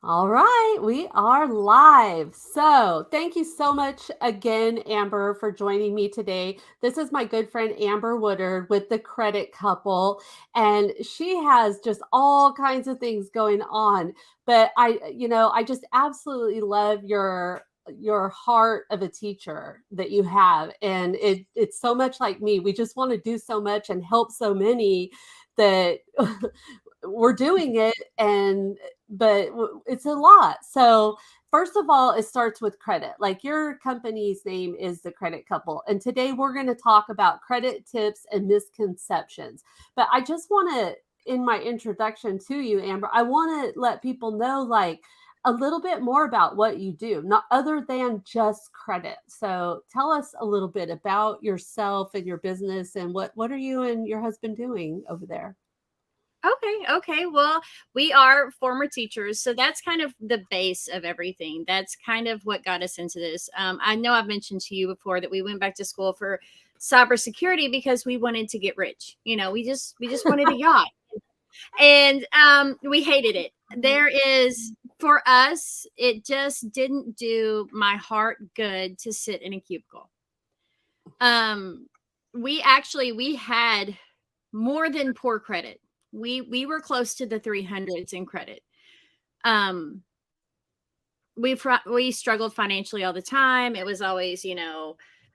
All right, we are live. So, thank you so much again, Amber, for joining me today. This is my good friend Amber Woodard with the Credit Couple, and she has just all kinds of things going on. But I just absolutely love your heart of a teacher that you have, and it's so much like me. We just want to do so much and help so many that we're doing it, and it's a lot. So first of all, it starts with credit. Like, your company's name is the Credit Couple, and today we're going to talk about credit tips and misconceptions. But I just want to, in my introduction to you, Amber, I want to let people know, like, a little bit more about what you do, not other than just credit. So tell us a little bit about yourself and your business, and what are you and your husband doing over there? Okay. Well, we are former teachers, so that's kind of the base of everything. That's kind of what got us into this. I know I've mentioned to you before that we went back to school for cybersecurity because we wanted to get rich. We just wanted a yacht, and we hated it. There is For us, it just didn't do my heart good to sit in a cubicle. Um, we had more than poor credit. We were close to the 300s in credit. Um, we struggled financially all the time. It was always,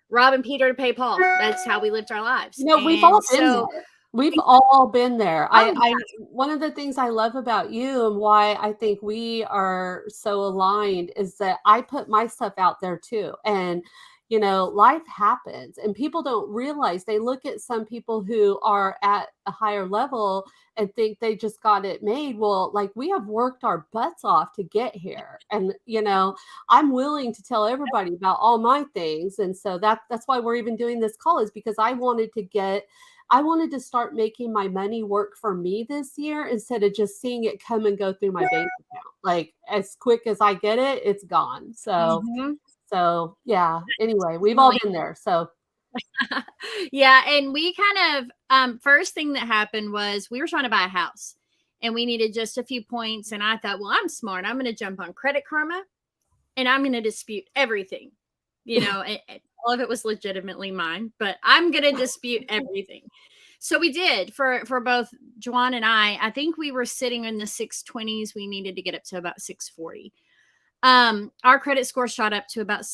robbing Peter to pay Paul. That's how we lived our lives. We've all And been so, there. We've all been there. oh I One of the things I love about you and why I think we are so aligned is that I put my stuff out there too. And life happens and people don't realize. They look at some people who are at a higher level and think they just got it made. Well, like, we have worked our butts off to get here. And I'm willing to tell everybody about all my things. And so that's why we're even doing this call, is because I wanted to start making my money work for me this year instead of just seeing it come and go through my bank account. Like, as quick as I get it, it's gone. So yeah. yeah. Anyway, we've all Definitely. been there. So Yeah, and we kind of first thing that happened was we were trying to buy a house and we needed just a few points, and I thought, well, I'm smart. I'm going to jump on Credit Karma and I'm going to dispute everything. And all of it was legitimately mine, but I'm going to dispute everything. So we did for both Juan and I. I think we were sitting in the 620s. We needed to get up to about 640. Our credit score shot up to about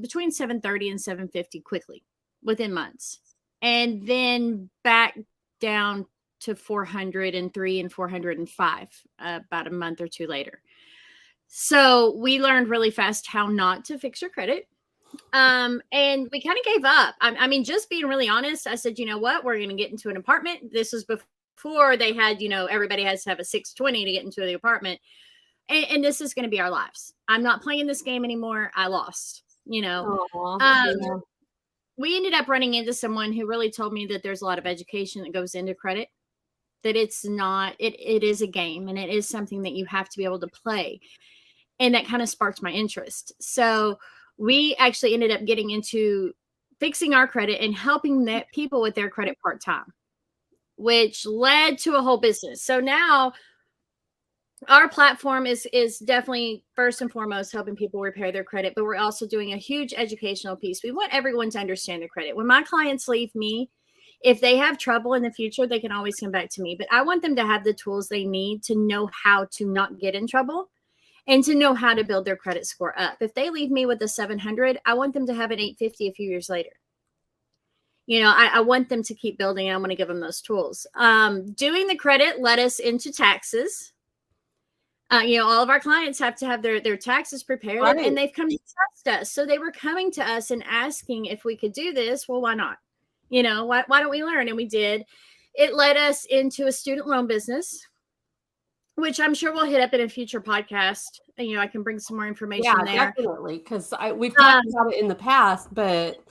between 730 and 750 quickly within months, and then back down to 403 and 405 about a month or two later. So we learned really fast how not to fix your credit. And we kind of gave up. I mean, just being really honest, I said, you know what, we're going to get into an apartment. This was before they had, everybody has to have a 620 to get into the apartment. And this is going to be our lives. I'm not playing this game anymore. I lost, aw, um, yeah. we ended up running into someone who really told me that there's a lot of education that goes into credit, that it's not, it is a game and it is something that you have to be able to play. And that kind of sparked my interest. So we actually ended up getting into fixing our credit and helping that people with their credit part-time, which led to a whole business. So now our platform is definitely first and foremost helping people repair their credit, but we're also doing a huge educational piece. We want everyone to understand their credit. When my clients leave me, if they have trouble in the future, they can always come back to me, but I want them to have the tools they need to know how to not get in trouble and to know how to build their credit score up. If they leave me with a 700, I want them to have an 850 a few years later. I want them to keep building. I want to give them those tools. Doing the credit led us into taxes. All of our clients have to have their taxes prepared, Right. and they've come to trust us. So they were coming to us and asking if we could do this. Well, why not? Why don't we learn? And we did. It led us into a student loan business, which I'm sure we'll hit up in a future podcast. I can bring some more Yeah, information there. definitely. Because we've talked about it in the past, but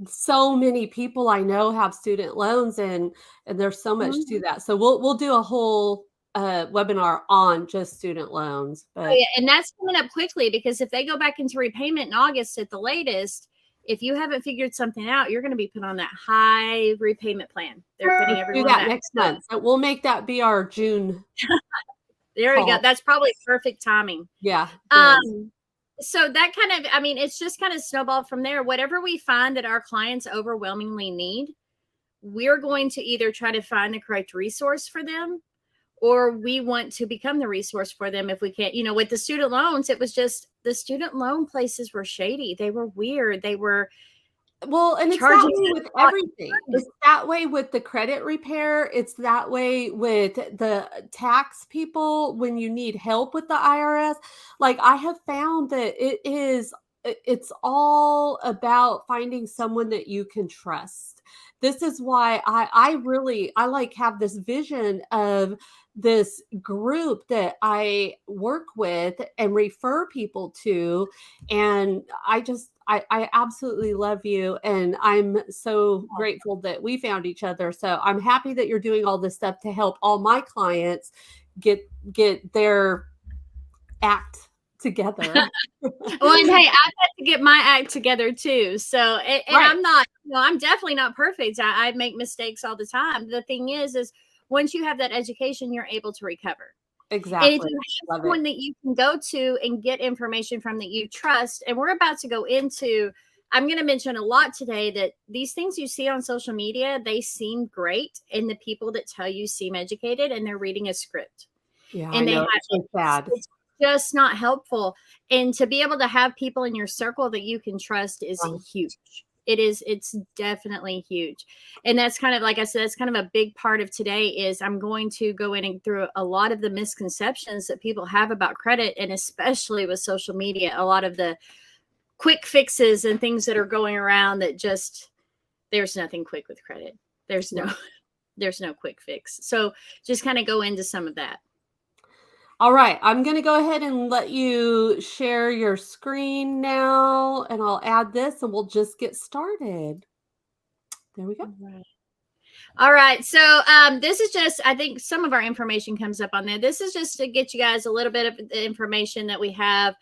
so many people I know have student loans, and there's so much to Mhm. that. So we'll do a whole webinar on just student loans. Oh, But yeah, and that's coming up quickly because if they go back into repayment in August at the latest, if you haven't figured something out, you're going to be put on that high repayment plan. They're putting let's do everyone that back. next So month. So we'll make that be our June. There we go. call. That's probably perfect timing. Yeah, it is. Um, so that kind of, I mean, it's just kind of snowballed from there. Whatever we find that our clients overwhelmingly need, we're going to either try to find the correct resource for them, or we want to become the resource for them if we can't. You know, with the student loans, it was just the student loan places were shady. They were weird. They were Well, and it's that charging way us with a lot everything. of money. It's that way with the credit repair. It's that way with the tax people when you need help with the IRS. Like I have found that it's all about finding someone that you can trust. This is why I really I like have this vision of this group that I work with and refer people to, and I absolutely love you. And I'm so grateful that we found each other. So I'm happy that you're doing all this stuff to help all my clients get get their act together. Well, and hey, I've had to get my act together too. So, and Right. I'm not, you know, I'm definitely not perfect. I make mistakes all the time. The thing is once you have that education, you're able to recover. And if Exactly. you have Love it. someone that you can go to and get information from that you trust, and we're about to go into, I'm going to mention a lot today that these things you see on social media, they seem great. And the people that tell you seem educated and they're reading a script Yeah, I and they have know. It's so sad. it's just not helpful. And to be able to have people in your circle that you can trust is huge. It's definitely huge. And that's kind of, like I said, that's kind of a big part of today is I'm going to go in and through a lot of the misconceptions that people have about credit, and especially with social media, a lot of the quick fixes and things that are going around that just, there's nothing quick with credit. There's no Yeah. there's no quick fix. So just kind of go into some of that. All right, I'm going to go ahead and let you share your screen now, and I'll add this and we'll just get started. There we go. Right. All right. So this is just, I think some of our information comes up on there. This is just to get you guys a little bit of the information that we have.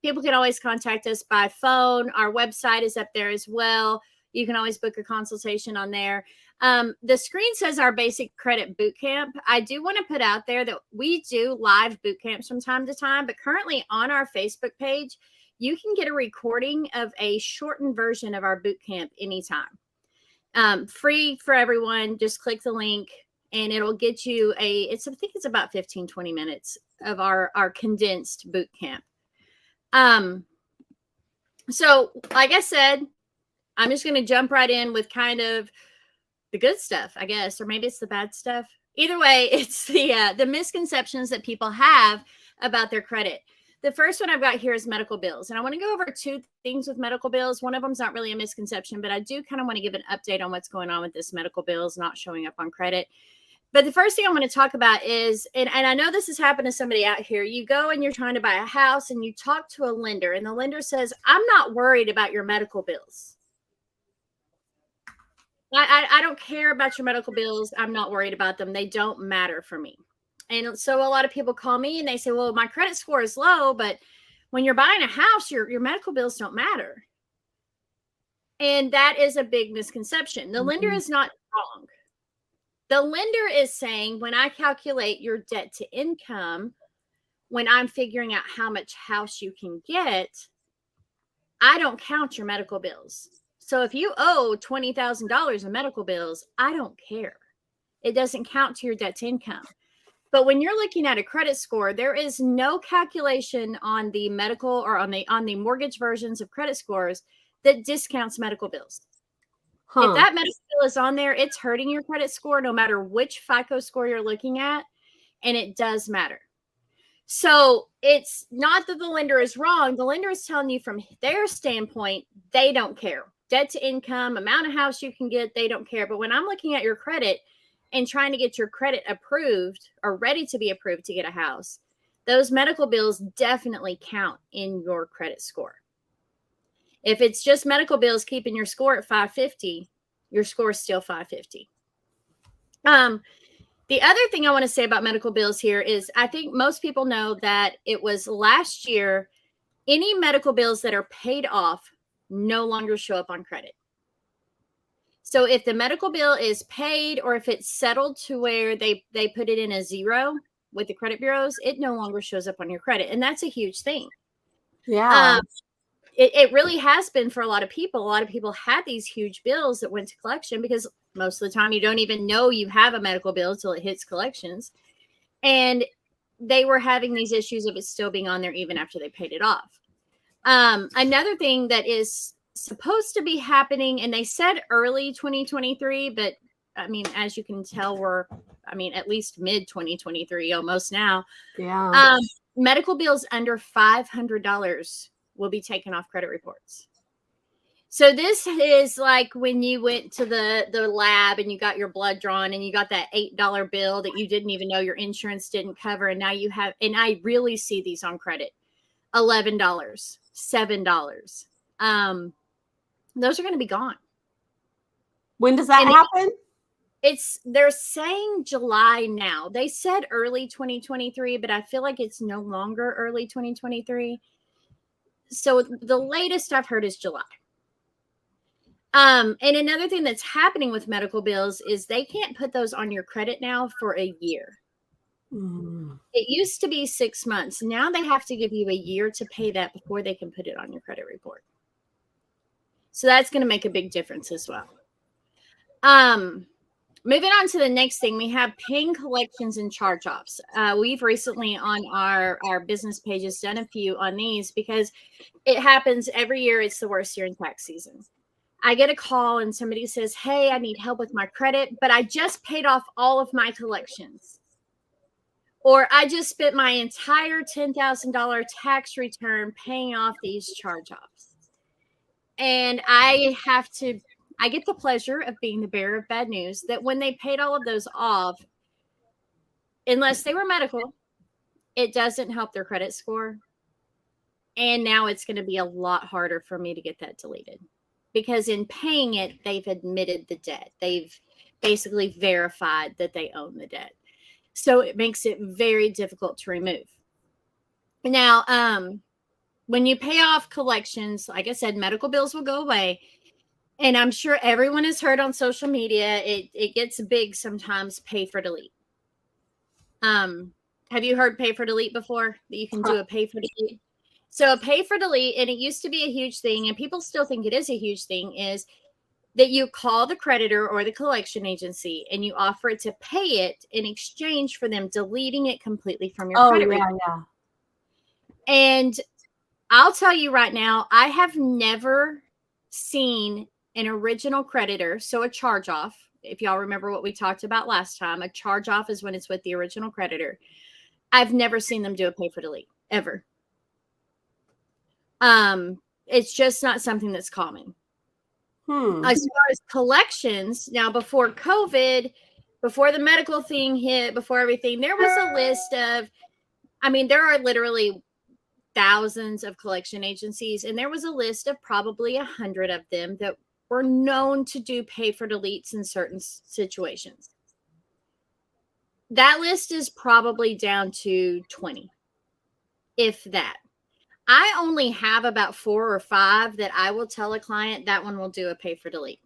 People can always contact us by phone. Our website is up there as well. You can always book a consultation on there. The screen says our basic credit boot camp. I do want to put out there that we do live boot camps from time to time, but currently on our Facebook page, you can get a recording of a shortened version of our boot camp anytime. Free for everyone. Just click the link and it'll get you I think it's about 15-20 minutes of our condensed boot camp. So like I said, I'm just going to jump right in with kind of the good stuff, I guess, or maybe it's the bad stuff. Either way, it's the misconceptions that people have about their credit. The first one I've got here is medical bills. And I want to go over two things with medical bills. One of them is not really a misconception, but I do kind of want to give an update on what's going on with this medical bills not showing up on credit. But the first thing I want to talk about is, and I know this has happened to somebody out here, you go and you're trying to buy a house and you talk to a lender and the lender says, I'm not worried about your medical bills. I don't care about your medical bills. I'm not worried about them. They don't matter for me. And so a lot of people call me and they say, well, my credit score is low, but when you're buying a house, your medical bills don't matter. And that is a big misconception. The lender is not wrong. The lender is saying, when I calculate your debt to income, when I'm figuring out how much house you can get, I don't count your medical bills. So if you owe $20,000 in medical bills, I don't care. It doesn't count to your debt to income. But when you're looking at a credit score, there is no calculation on the medical or on the mortgage versions of credit scores that discounts medical bills. If that medical bill is on there, it's hurting your credit score no matter which FICO score you're looking at, and it does matter. So it's not that the lender is wrong. The lender is telling you from their standpoint, they don't care. Debt to income, amount of house you can get, they don't care. But when I'm looking at your credit and trying to get your credit approved or ready to be approved to get a house, those medical bills definitely count in your credit score. If it's just medical bills keeping your score at 550, your score is still 550. The other thing I want to say about medical bills here is I think most people know that it was last year, any medical bills that are paid off no longer show up on credit. So if the medical bill is paid or if it's settled to where they put it in a zero, with the credit bureaus, it no longer shows up on your credit. And that's a huge thing. Yeah. Um, it really has been for a lot of people. A lot of people had these huge bills that went to collection because most of the time you don't even know you have a medical bill until it hits collections. And they were having these issues of it still being on there even after they paid it off. Another thing that is supposed to be happening, and they said early 2023, but I mean, as you can tell, at least mid 2023 almost now. Yeah. Um, Medical bills under $500 will be taken off credit reports. So this is like when you went to the lab and you got your blood drawn and you got that $8 bill that you didn't even know your insurance didn't cover, and now you have, and I really see these on credit, $11, $7. Those are going to be gone. When does that And happen? they're saying July now. They said early 2023, but I feel like it's no longer early 2023. So the latest I've heard is July. And another thing that's happening with medical bills is they can't put those on your credit now for a year. It used to be 6 months. Now they have to give you a year to pay that before they can put it on your credit report. So that's going to make a big difference as well. Moving on to the next thing, we have paying collections and charge-offs. We've recently on our business pages done a few on these because it happens every year. It's the worst year in tax season. I get a call and somebody says, hey, I need help with my credit, but I just paid off all of my collections. Or I just spent my entire $10,000 tax return paying off these charge-offs. And I get the pleasure of being the bearer of bad news that when they paid all of those off, unless they were medical, it doesn't help their credit score. And now it's going to be a lot harder for me to get that deleted. Because in paying it, they've admitted the debt. They've basically verified that they own the debt. So it makes it very difficult to remove. Now, when you pay off collections, like I said, medical bills will go away. And I'm sure everyone has heard on social media, it gets big sometimes, pay for delete. Have you heard pay for delete before? That you can do a pay for delete? So a pay for delete, and it used to be a huge thing, and people still think it is a huge thing, is that you call the creditor or the collection agency and you offer it to pay it in exchange for them deleting it completely from your credit report. Yeah. And I'll tell you right now, I have never seen an original creditor, so a charge off. If y'all remember what we talked about last time, a charge off is when it's with the original creditor. I've never seen them do a pay for delete ever. It's just not something that's common. As far as collections, now before COVID, before the medical thing hit, before everything, there was a list of, there are literally thousands of collection agencies, and there was a list of probably 100 of them that were known to do pay for deletes in certain situations. That list is probably down to 20, if that. I only have about 4 or 5 that I will tell a client that one will do a pay for delete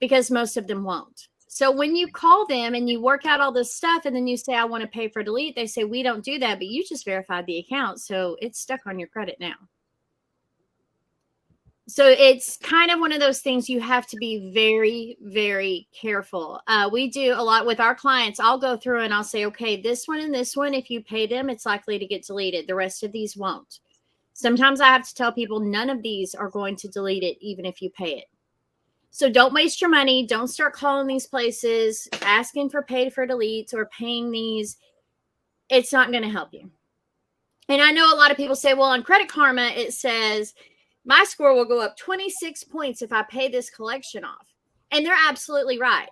because most of them won't. So when you call them and you work out all this stuff and then you say, I want to pay for delete, they say, we don't do that, but you just verified the account. So it's stuck on your credit now. So it's kind of one of those things you have to be very, very careful. We do a lot with our clients. I'll go through and I'll say, okay, this one and this one, if you pay them, it's likely to get deleted. The rest of these won't. Sometimes I have to tell people none of these are going to delete it, even if you pay it. So don't waste your money. Don't start calling these places, asking for pay for deletes or paying these. It's not going to help you. And I know a lot of people say, well, on Credit Karma, it says my score will go up 26 points if I pay this collection off. And they're absolutely right.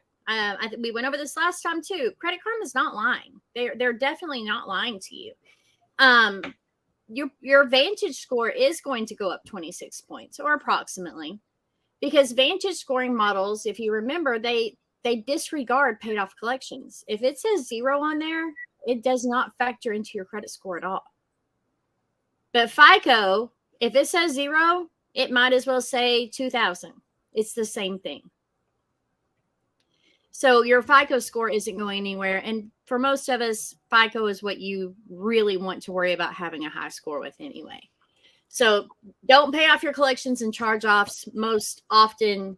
We went over this last time too. Credit Karma is not lying. They're definitely not lying to you. Your Vantage score is going to go up 26 points or approximately, because Vantage scoring models, if you remember, they disregard paid off collections. If it says 0 on there, it does not factor into your credit score at all. But FICO, if it says 0, it might as well say 2,000. It's the same thing. So your FICO score isn't going anywhere. And for most of us, FICO is what you really want to worry about having a high score with anyway. So don't pay off your collections and charge offs. Most often,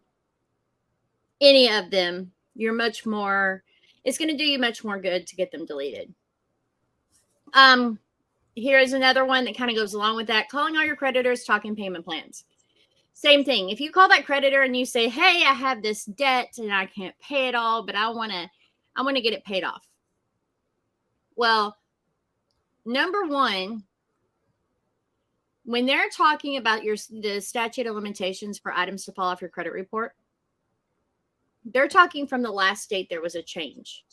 any of them, it's going to do you much more good to get them deleted. Here is another one that kind of goes along with that. Calling all your creditors, talking payment plans. Same thing. If you call that creditor and you say, "Hey, I have this debt and I can't pay it all, but I want to get it paid off." Well, number one, when they're talking about the statute of limitations for items to fall off your credit report, they're talking from the last date there was a change.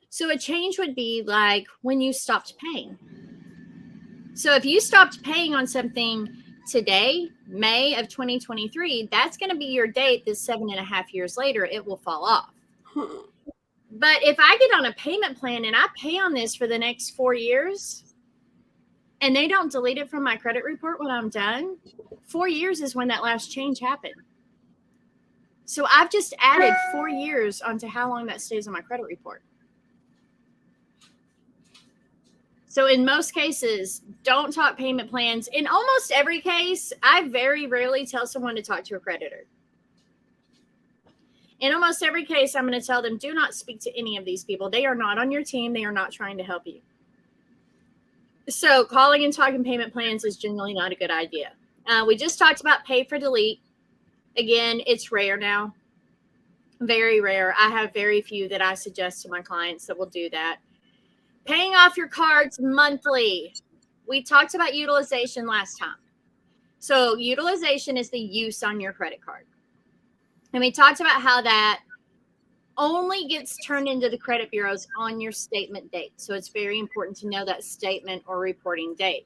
So a change would be like when you stopped paying. So if you stopped paying on something today, May of 2023, that's going to be your date that 7.5 years later, it will fall off. But if I get on a payment plan and I pay on this for the next 4 years and they don't delete it from my credit report when I'm done, 4 years is when that last change happened. So I've just added 4 years onto how long that stays on my credit report. So in most cases, don't talk payment plans. In almost every case, I very rarely tell someone to talk to a creditor. In almost every case, I'm going to tell them, do not speak to any of these people. They are not on your team. They are not trying to help you. So calling and talking payment plans is generally not a good idea. We just talked about pay for delete. Again, it's rare now. Very rare. I have very few that I suggest to my clients that will do that. Paying off your cards monthly. We talked about utilization last time. So utilization is the use on your credit card. And we talked about how that only gets turned into the credit bureaus on your statement date. So it's very important to know that statement or reporting date.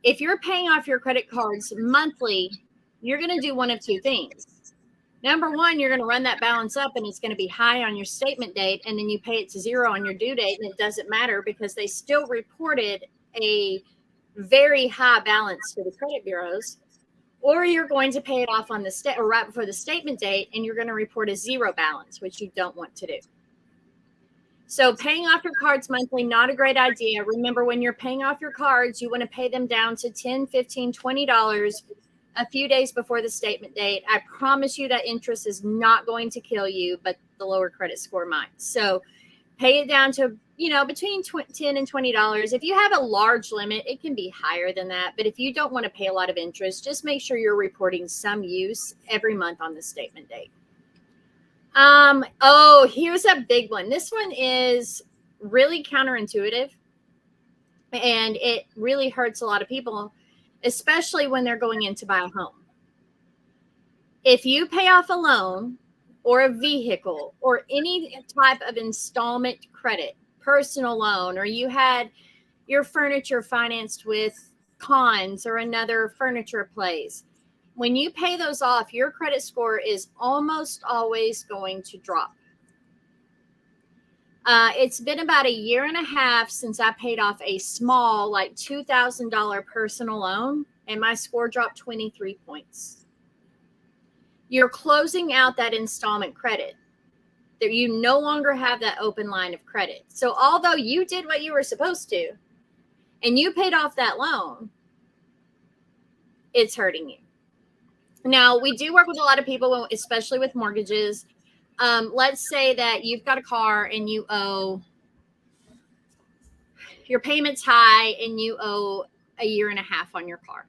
If you're paying off your credit cards monthly, you're going to do one of two things. Number one, you're going to run that balance up and it's going to be high on your statement date, and then you pay it to zero on your due date, and it doesn't matter because they still reported a very high balance to the credit bureaus. Or you're going to pay it off on the or right before the statement date, and you're going to report a zero balance, which you don't want to do. So paying off your cards monthly, not a great idea. Remember, when you're paying off your cards, you want to pay them down to $10, $15, $20 a few days before the statement date. I promise you that interest is not going to kill you, but the lower credit score might. So pay it down to, between $10 and $20. If you have a large limit, it can be higher than that. But if you don't want to pay a lot of interest, just make sure you're reporting some use every month on the statement date. Here's a big one. This one is really counterintuitive, and it really hurts a lot of people, especially when they're going in to buy a home. If you pay off a loan or a vehicle or any type of installment credit, personal loan, or you had your furniture financed with Cons or another furniture place, when you pay those off, your credit score is almost always going to drop. It's been about 1.5 years since I paid off a small, like $2,000 personal loan, and my score dropped 23 points. You're closing out that installment credit. That you no longer have that open line of credit. So although you did what you were supposed to, and you paid off that loan, it's hurting you. Now, we do work with a lot of people, especially with mortgages. Let's say that you've got a car and you owe, your payment's high and you owe 1.5 years on your car.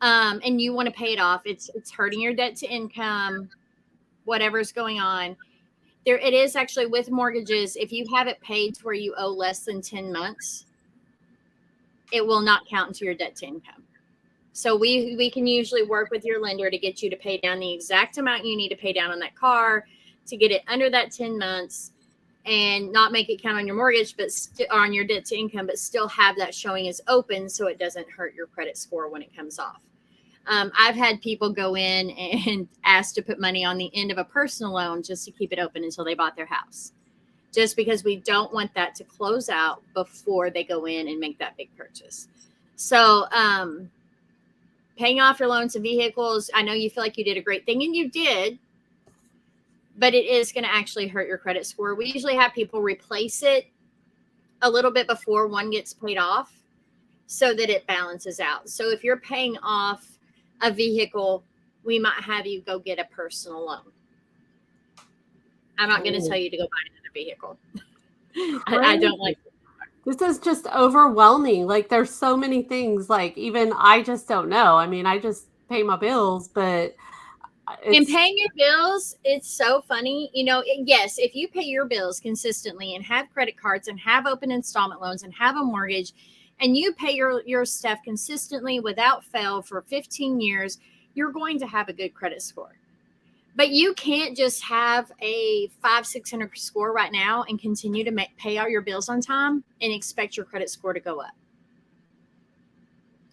And you want to pay it off. It's hurting your debt to income, whatever's going on. It is actually with mortgages. If you have it paid to where you owe less than 10 months, it will not count into your debt to income. So we can usually work with your lender to get you to pay down the exact amount you need to pay down on that car to get it under that 10 months and not make it count on your mortgage, but on your debt to income, but still have that showing as open so it doesn't hurt your credit score when it comes off. I've had people go in and ask to put money on the end of a personal loan just to keep it open until they bought their house, just because we don't want that to close out before they go in and make that big purchase. So paying off your loans and vehicles, I know you feel like you did a great thing, and you did, but it is going to actually hurt your credit score. We usually have people replace it a little bit before one gets paid off so that it balances out. So if you're paying off a vehicle, we might have you go get a personal loan. I'm not going to tell you to go buy another vehicle. I don't like it. This is just overwhelming. Like there's so many things, like even I just don't know. I mean, I just pay my bills, but And it's paying your bills, it's so funny. Yes, if you pay your bills consistently and have credit cards and have open installment loans and have a mortgage and you pay your stuff consistently without fail for 15 years, you're going to have a good credit score. But you can't just have a 600 score right now and continue to pay all your bills on time and expect your credit score to go up.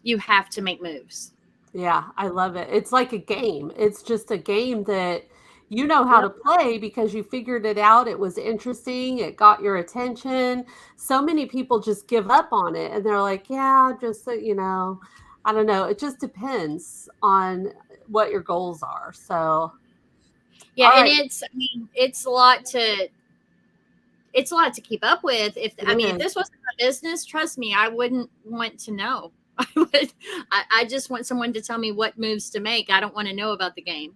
You have to make moves. yeah, I love it. It's like a game. It's just a game that you know how to Yep. play because you figured it out. It was interesting. It got your attention. So many people just give up on it and they're like, yeah, just so you know, I don't know. It just depends on what your goals are. So, Yeah, all and right, it's a lot to keep up with. it If is. this wasn't my business, trust me, I wouldn't want to know. I just want someone to tell me what moves to make. I don't want to know about the game.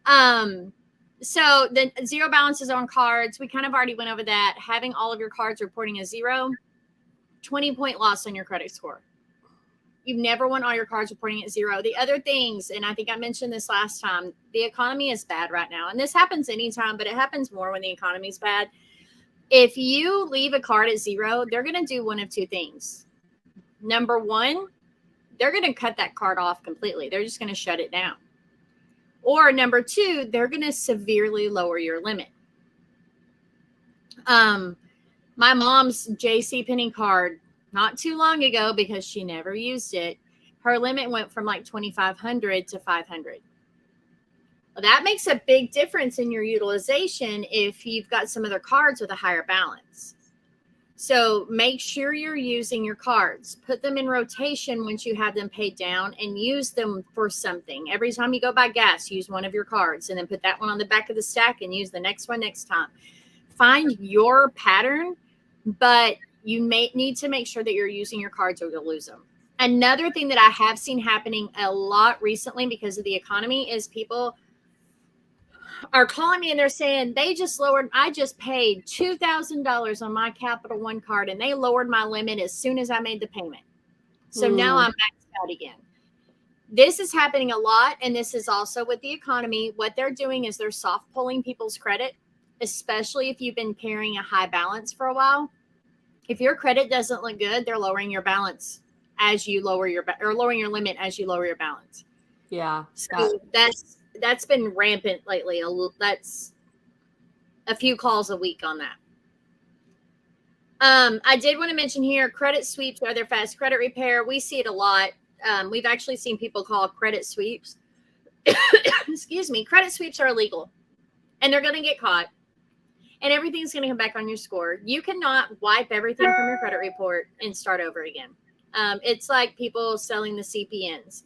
Um, so the zero balances on cards, we kind of already went over that. Having all of your cards reporting a 0, 20-point loss on your credit score. You never want all your cards reporting at 0. The other things, and I think I mentioned this last time, the economy is bad right now. And this happens anytime, but it happens more when the economy is bad. If you leave a card at 0, they're going to do one of two things. Number one, they're going to cut that card off completely. They're just going to shut it down. Or number two, they're going to severely lower your limit. My mom's JCPenney card, not too long ago, because she never used it, her limit went from like 2,500 to 500. Well, that makes a big difference in your utilization if you've got some other cards with a higher balance. So make sure you're using your cards. Put them in rotation once you have them paid down and use them for something. Every time you go buy gas, use one of your cards and then put that one on the back of the stack and use the next one next time. Find your pattern, but you may need to make sure that you're using your cards or you'll lose them. Another thing that I have seen happening a lot recently because of the economy is people are calling me and they're saying I just paid $2,000 on my Capital One card and they lowered my limit as soon as I made the payment. So now I'm maxed out again. This is happening a lot. And this is also with the economy. What they're doing is they're soft pulling people's credit, especially if you've been carrying a high balance for a while. If your credit doesn't look good, they're lowering your balance as you lowering your limit as you lower your balance. Yeah. So that's been rampant lately. That's a few calls a week on that. I did want to mention here, credit sweeps or other fast credit repair. We see it a lot. We've actually seen people call credit sweeps. Excuse me. Credit sweeps are illegal and they're going to get caught and everything's going to come back on your score. You cannot wipe everything from your credit report and start over again. It's like people selling the CPNs.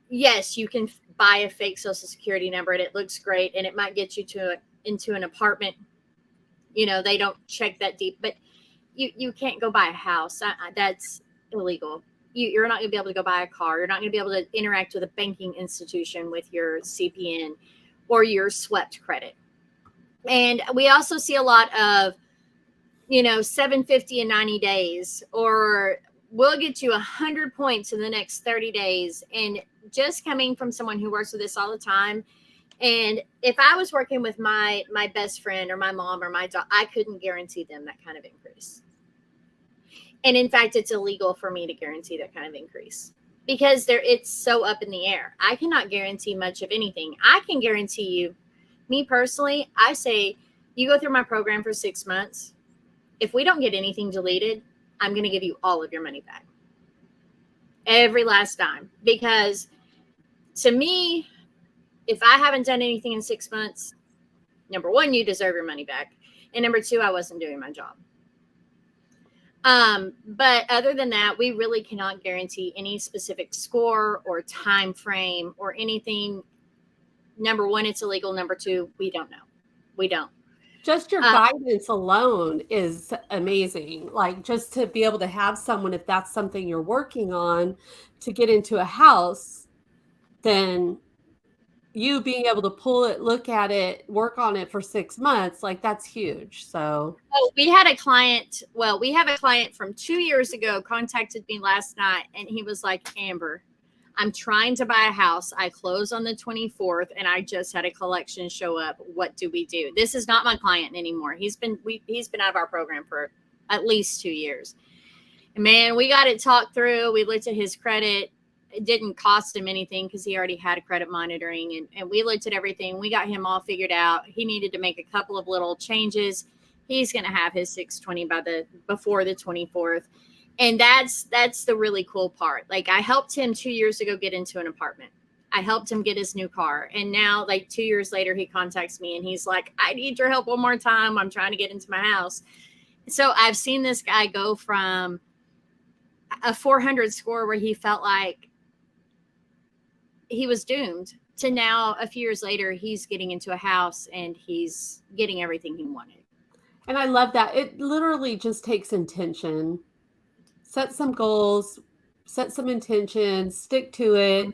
Yes, you can buy a fake social security number and it looks great and it might get you into an apartment. They don't check that deep, but you can't go buy a house. That's illegal. You're not going to be able to go buy a car. You're not going to be able to interact with a banking institution with your CPN or your swept credit. And we also see a lot of, 750 in 90 days, or we'll get you 100 points in the next 30 days. And just coming from someone who works with this all the time. And if I was working with my best friend or my mom or my dog, I couldn't guarantee them that kind of increase. And in fact, it's illegal for me to guarantee that kind of increase because it's so up in the air. I cannot guarantee much of anything. I can guarantee you, me personally, I say you go through my program for 6 months. If we don't get anything deleted, I'm going to give you all of your money back. Every last dime. Because to me, if I haven't done anything in 6 months, number one, you deserve your money back. And number two, I wasn't doing my job. But other than that, we really cannot guarantee any specific score or time frame or anything Number one, it's illegal. Number two, we don't know. We don't. Just your Uh, guidance alone is amazing. Like, just to be able to have someone, if that's something you're working on, to get into a house, then you being able to pull it, look at it, work on it for 6 months, like, that's huge. So, oh, we had a client. Well, we have a client from 2 years ago contacted me last night, and he was like, Amber, I'm trying to buy a house. I close on the 24th, and I just had a collection show up. What do we do? This is not my client anymore. He's been out of our program for at least 2 years. And man, we got it talked through. We looked at his credit. It didn't cost him anything because he already had a credit monitoring, and we looked at everything. We got him all figured out. He needed to make a couple of little changes. He's going to have his 620 before the 24th. And that's the really cool part. Like, I helped him 2 years ago get into an apartment. I helped him get his new car. And now, like, 2 years later, he contacts me and he's like, I need your help one more time. I'm trying to get into my house. So I've seen this guy go from a 400 score where he felt like he was doomed to now, a few years later, he's getting into a house and he's getting everything he wanted. and I love that. It literally just takes intention. Set some goals, set some intentions, stick to it,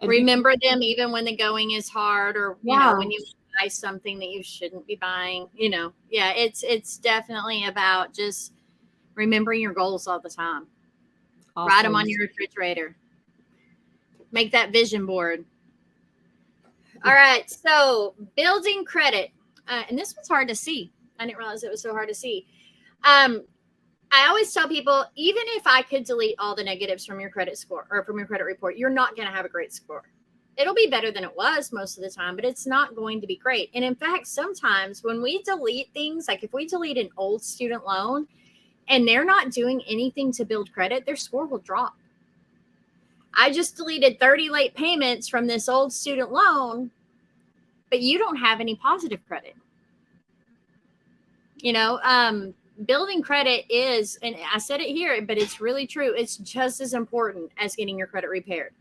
and be Remember them even when the going is hard, or yeah, when you buy something that you shouldn't be buying. Yeah, it's definitely about just remembering your goals all the time. Write them on awesome. your refrigerator. Make that vision board. All right, so building credit, and this was hard to see. I didn't realize it was so hard to see. I always tell people, even if I could delete all the negatives from your credit score or from your credit report, you're not going to have a great score. It'll be better than it was most of the time, but it's not going to be great. And in fact, sometimes when we delete things, like if we delete an old student loan and they're not doing anything to build credit, their score will drop. I just deleted 30 late payments from this old student loan, but you don't have any positive credit. Building credit is, and I said it here, but it's really true. It's just as important as getting your credit repaired.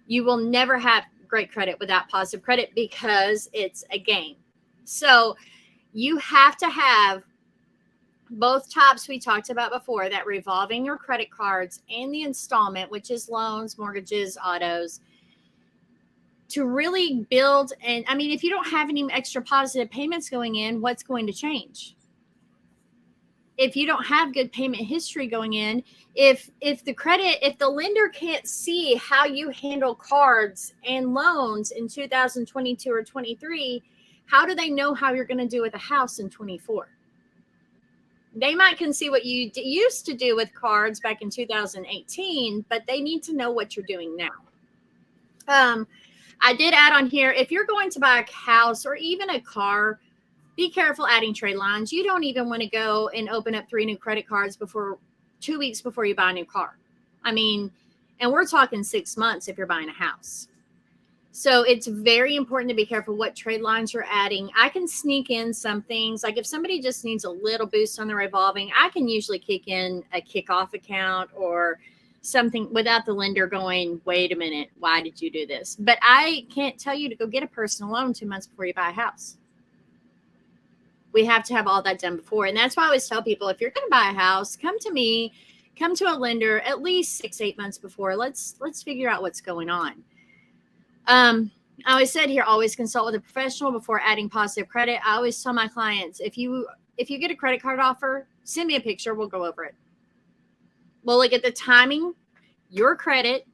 You will never have great credit without positive credit because it's a game. So you have to have both tops we talked about before, that revolving your credit cards and the installment, which is loans, mortgages, autos, to really build. And I mean, if you don't have any extra positive payments going in, what's going to change? If you don't have good payment history going in, if the lender can't see how you handle cards and loans in 2022 or 23, how do they know how you're going to do with a house in 24? They might can see what you used to do with cards back in 2018, but they need to know what you're doing now. I did add on here, if you're going to buy a house or even a car, be careful adding trade lines. You don't even want to go and open up 3 new credit cards 2 weeks before you buy a new car. I mean, and we're talking 6 months if you're buying a house. So it's very important to be careful what trade lines you're adding. I can sneak in some things. Like if somebody just needs a little boost on the revolving, I can usually kick in a kickoff account or something without the lender going, wait a minute, why did you do this? But I can't tell you to go get a personal loan 2 months before you buy a house. We have to have all that done before. And that's why I always tell people, if you're going to buy a house, come to me, come to a lender at least 6-8 months before. Let's figure out what's going on. I always said here, always consult with a professional before adding positive credit. I always tell my clients, if you get a credit card offer, send me a picture. We'll go over it. We'll look at the timing, your credit,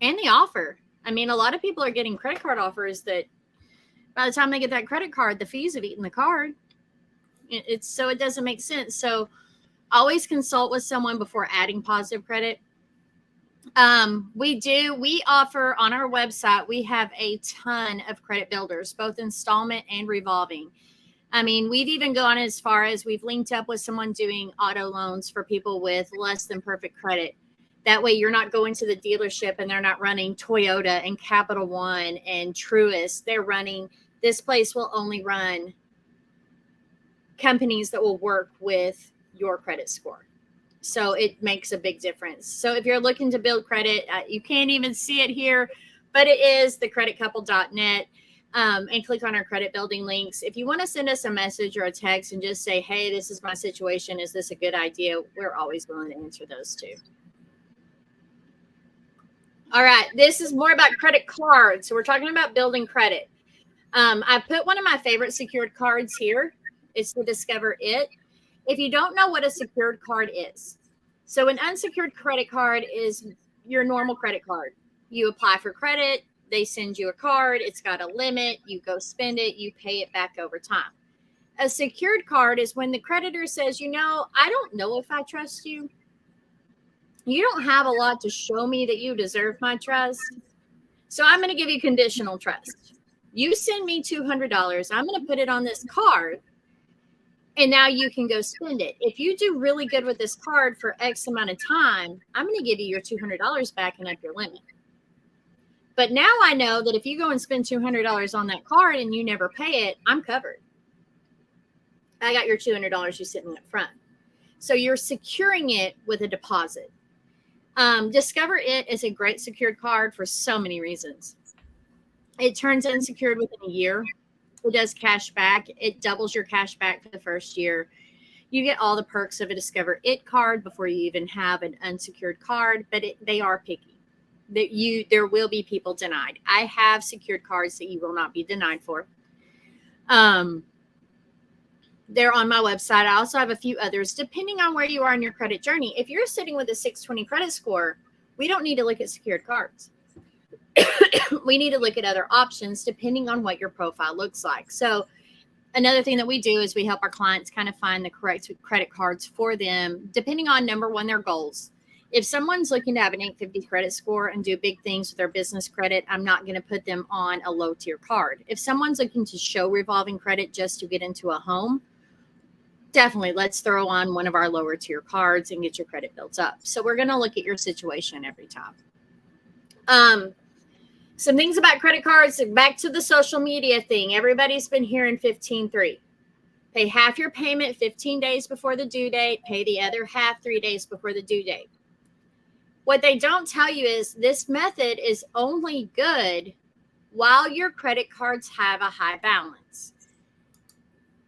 and the offer. I mean, a lot of people are getting credit card offers that by the time they get that credit card, the fees have eaten the card. So it doesn't make sense. So always consult with someone before adding positive credit. We offer on our website, we have a ton of credit builders, both installment and revolving. I mean, we've even gone as far as we've linked up with someone doing auto loans for people with less than perfect credit. That way you're not going to the dealership and they're not running Toyota and Capital One and Truist. This place will only run companies that will work with your credit score. So it makes a big difference. So if you're looking to build credit, you can't even see it here, but it is thecreditcouple.net. And click on our credit building links. If you want to send us a message or a text and just say, hey, this is my situation, is this a good idea? We're always willing to answer those too. All right, this is more about credit cards. So we're talking about building credit. I put one of my favorite secured cards here. It's the Discover It. If you don't know what a secured card is, so an unsecured credit card is your normal credit card. You apply for credit, they send you a card, it's got a limit, you go spend it, you pay it back over time. A secured card is when the creditor says, I don't know if I trust you. You don't have a lot to show me that you deserve my trust. So I'm going to give you conditional trust. You send me $200. I'm going to put it on this card. And now you can go spend it. If you do really good with this card for X amount of time, I'm going to give you your $200 back and up your limit. But now I know that if you go and spend $200 on that card and you never pay it, I'm covered. I got your $200 you sitting up front. So you're securing it with a deposit. Discover It is a great secured card for so many reasons. It turns unsecured within a year. It does cash back. It doubles your cash back for the first year. You get all the perks of a Discover It card before you even have an unsecured card, but they are picky. There will be people denied. I have secured cards that you will not be denied for. They're on my website. I also have a few others, depending on where you are in your credit journey. If you're sitting with a 620 credit score, we don't need to look at secured cards. We need to look at other options depending on what your profile looks like. So another thing that we do is we help our clients kind of find the correct credit cards for them, depending on, number one, their goals. If someone's looking to have an 850 credit score and do big things with their business credit, I'm not going to put them on a low tier card. If someone's looking to show revolving credit just to get into a home, definitely let's throw on one of our lower tier cards and get your credit built up. So we're going to look at your situation every time. Some things about credit cards, back to the social media thing. Everybody's been hearing 15-3. Pay half your payment 15 days before the due date, pay the other half 3 days before the due date. What they don't tell you is this method is only good while your credit cards have a high balance.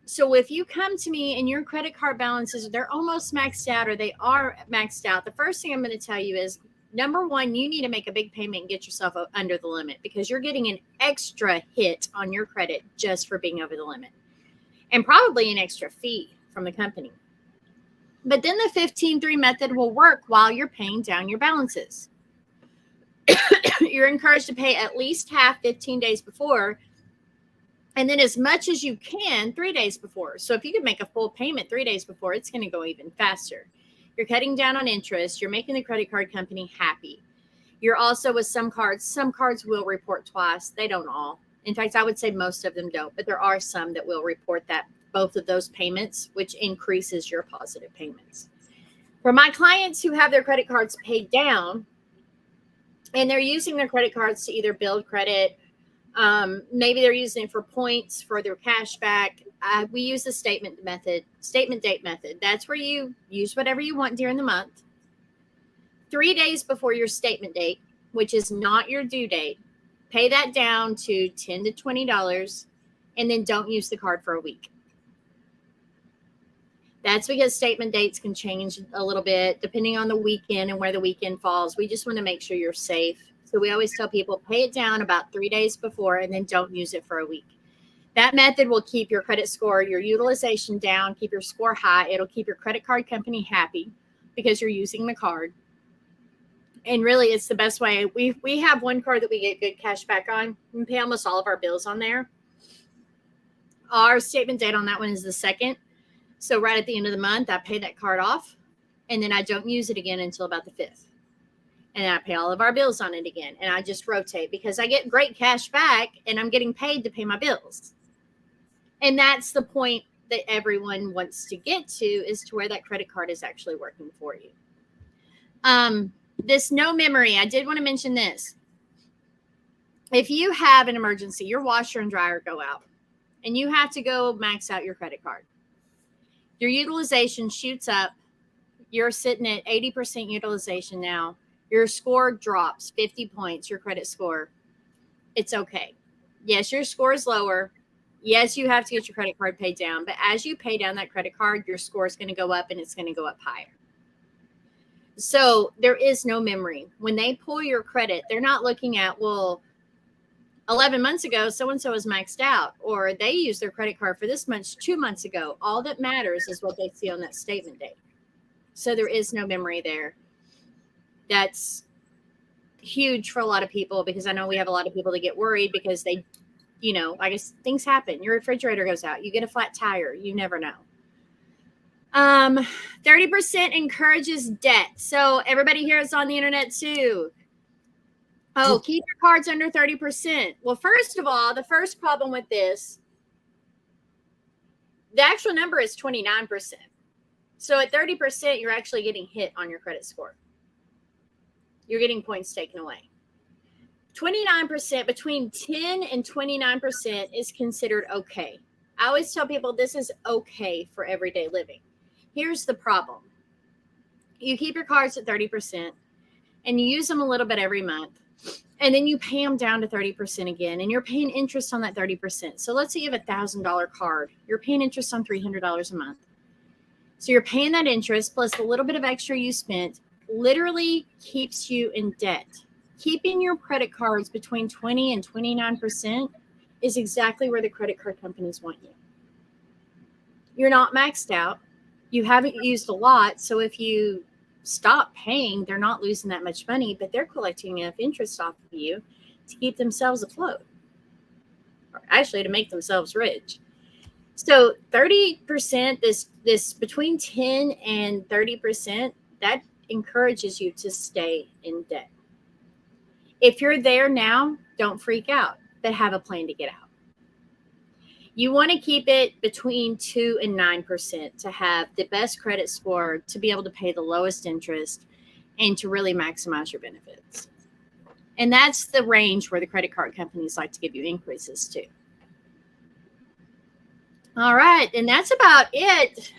So if you come to me and your credit card balances, they're almost maxed out or they are maxed out, the first thing I'm going to tell you is, number one, you need to make a big payment and get yourself under the limit because you're getting an extra hit on your credit just for being over the limit and probably an extra fee from the company. But then the 15-3 method will work while you're paying down your balances. You're encouraged to pay at least half 15 days before, and then as much as you can 3 days before. So if you can make a full payment 3 days before, it's going to go even faster. You're cutting down on interest. You're making the credit card company happy. You're also, with some cards will report twice. They don't all. In fact, I would say most of them don't, but there are some that will report that both of those payments, which increases your positive payments. For my clients who have their credit cards paid down and they're using their credit cards to either build credit, maybe they're using it for points for their cash back. We use the statement date method. That's where you use whatever you want during the month. 3 days before your statement date, which is not your due date, pay that down to $10 to $20 and then don't use the card for a week. That's because statement dates can change a little bit depending on the weekend and where the weekend falls. We just want to make sure you're safe. So we always tell people pay it down about 3 days before and then don't use it for a week. That method will keep your credit score, your utilization down, keep your score high. It'll keep your credit card company happy because you're using the card. And really, it's the best way. We have one card that we get good cash back on. We pay almost all of our bills on there. Our statement date on that one is the 2nd. So right at the end of the month, I pay that card off, and then I don't use it again until about the 5th. And I pay all of our bills on it again. And I just rotate because I get great cash back and I'm getting paid to pay my bills. And that's the point that everyone wants to get to, is to where that credit card is actually working for you. This no memory, I did want to mention this. If you have an emergency, your washer and dryer go out and you have to go max out your credit card. Your utilization shoots up. You're sitting at 80% utilization now. Your score drops 50 points, your credit score. it's okay. Yes, your score is lower. Yes, you have to get your credit card paid down, but as you pay down that credit card, your score is going to go up and it's going to go up higher. So there is no memory. When they pull your credit, they're not looking at, well, 11 months ago, so and so was maxed out, or they used their credit card for this much 2 months ago. All that matters is what they see on that statement date. So there is no memory there. That's huge for a lot of people, because I know we have a lot of people that get worried because they, I guess things happen. Your refrigerator goes out, you get a flat tire, you never know. 30% encourages debt. So everybody here is on the internet too. Oh, keep your cards under 30%. Well, first of all, the first problem with this, the actual number is 29%. So at 30%, you're actually getting hit on your credit score. You're getting points taken away. 29%, between 10 and 29% is considered okay. I always tell people this is okay for everyday living. Here's the problem. You keep your cards at 30% and you use them a little bit every month. And then you pay them down to 30% again, and you're paying interest on that 30%. So let's say you have $1,000 card. You're paying interest on $300 a month. So you're paying that interest plus the little bit of extra you spent literally keeps you in debt. Keeping your credit cards between 20 and 29% is exactly where the credit card companies want you. You're not maxed out. You haven't used a lot. So if you stop paying, they're not losing that much money, but they're collecting enough interest off of you to keep themselves afloat, or actually to make themselves rich. So 30%, this between 10 and 30%, that encourages you to stay in debt. If you're there now, don't freak out, but have a plan to get out. You want to keep it between 2 and 9% to have the best credit score, to be able to pay the lowest interest, and to really maximize your benefits. And that's the range where the credit card companies like to give you increases to. All right. And that's about it.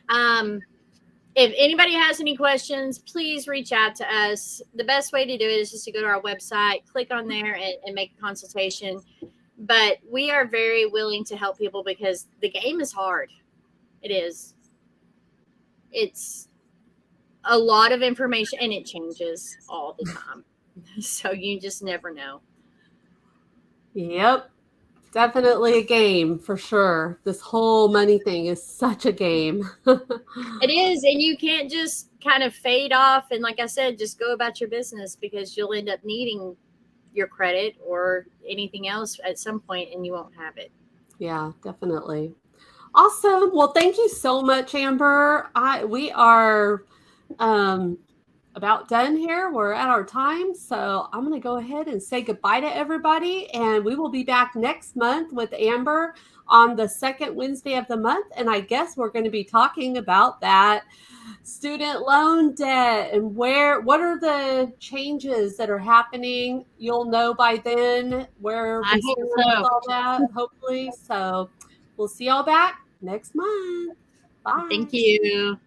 If anybody has any questions, please reach out to us. The best way to do it is just to go to our website, click on there, and make a consultation. But we are very willing to help people because the game is hard. It is. It's a lot of information, and it changes all the time. So you just never know. Yep. Definitely a game for sure. This whole money thing is such a game. It is. And you can't just kind of fade off. And like I said, just go about your business, because you'll end up needing your credit or anything else at some point and you won't have it. Yeah, definitely. Awesome. Well, thank you so much, Amber. We are about done here. We're at our time. So I'm going to go ahead and say goodbye to everybody. And we will be back next month with Amber on the second Wednesday of the month. And I guess we're going to be talking about that student loan debt and what are the changes that are happening. You'll know by then where I we hope stand with so. all that, hopefully. So we'll see y'all back next month. Bye. Thank you.